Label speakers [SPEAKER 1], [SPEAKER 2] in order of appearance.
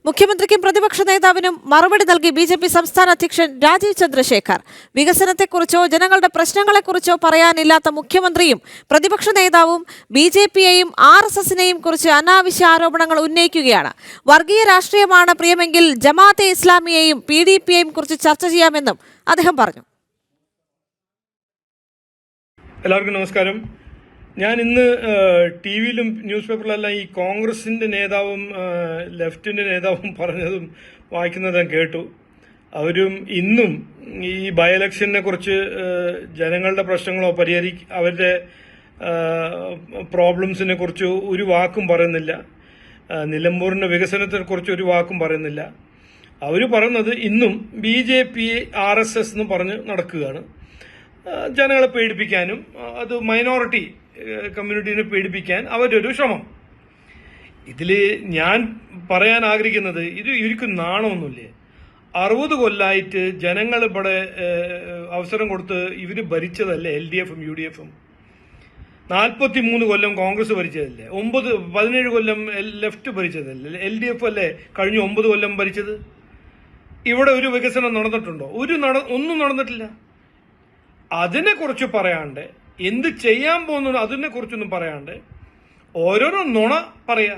[SPEAKER 1] മുഖ്യമന്ത്രിക്കും പ്രതിപക്ഷ നേതാവിനും മറുപടി നൽകി ബിജെപി സംസ്ഥാന അധ്യക്ഷൻ രാജീവ് ചന്ദ്രശേഖർ. വികസനത്തെക്കുറിച്ചോ ജനങ്ങളുടെ പ്രശ്നങ്ങളെക്കുറിച്ചോ പറയാനില്ലാത്ത മുഖ്യമന്ത്രിയും പ്രതിപക്ഷ നേതാവും ബിജെപിയെയും RSSനെയും കുറിച്ച് അനാവശ്യ ആരോപണങ്ങൾ ഉന്നയിക്കുകയാണ്. വർഗീയ രാഷ്ട്രീയമാണ് പ്രിയമെങ്കിൽ ജമാഅത്തെ ഇസ്ലാമിയെയും PDPയെയും കുറിച്ച് ചർച്ച ചെയ്യാമെന്നും അദ്ദേഹം പറഞ്ഞു.
[SPEAKER 2] എല്ലാവർക്കും നമസ്കാരം. ഞാൻ ഇന്ന് TV-യിലും ന്യൂസ് പേപ്പറിലെല്ലാം ഈ കോൺഗ്രസിന്റെ നേതാവും ലെഫ്റ്റിന്റെ നേതാവും പറഞ്ഞതും വായിക്കുന്നതും കേട്ടു. അവരും ഇന്നും ഈ ബൈ ഇലക്ഷനെ കുറിച്ച് ജനങ്ങളുടെ പ്രശ്നങ്ങളോ അവരുടെ പ്രോബ്ലംസിനെ കുറിച്ച് ഒരു വാക്കും പറയുന്നില്ല. നിലമ്പൂരിന്റെ വികസനത്തെ കുറിച്ച് ഒരു വാക്കും പറയുന്നില്ല. അവർ പറയുന്നത് ഇന്നും BJP RSS എന്ന് പറഞ്ഞ് നടക്കുകയാണ്. ജനങ്ങളെ പേടിപ്പിക്കാനും അത് മൈനോറിറ്റി കമ്മ്യൂണിറ്റീനെ പേടിപ്പിക്കാൻ അവരൊരു ശ്രമം. ഇതിൽ ഞാൻ പറയാൻ ആഗ്രഹിക്കുന്നത് ഇവർക്ക് നാണമൊന്നുമില്ലേ? 60 കൊല്ലമായിട്ട് ജനങ്ങൾ ഇവിടെ അവസരം കൊടുത്ത് ഇവർ ഭരിച്ചതല്ലേ LDFും UDFും. 43 കൊല്ലം കോൺഗ്രസ് ഭരിച്ചതല്ലേ? 17 കൊല്ലം ലെഫ്റ്റ് ഭരിച്ചതല്ലേ? LDF അല്ലേ കഴിഞ്ഞ 9 കൊല്ലം ഭരിച്ചത്? ഇവിടെ ഒരു വികസനം നടന്നിട്ടുണ്ടോ? ഒന്നും നടന്നിട്ടില്ല. അതിനെക്കുറിച്ച് പറയാണ്ട്, എന്ത് ചെയ്യാൻ പോകുന്നു അതിനെ കുറിച്ചൊന്നും പറയാണ്ട് ഓരോരോ നുണ പറയാ.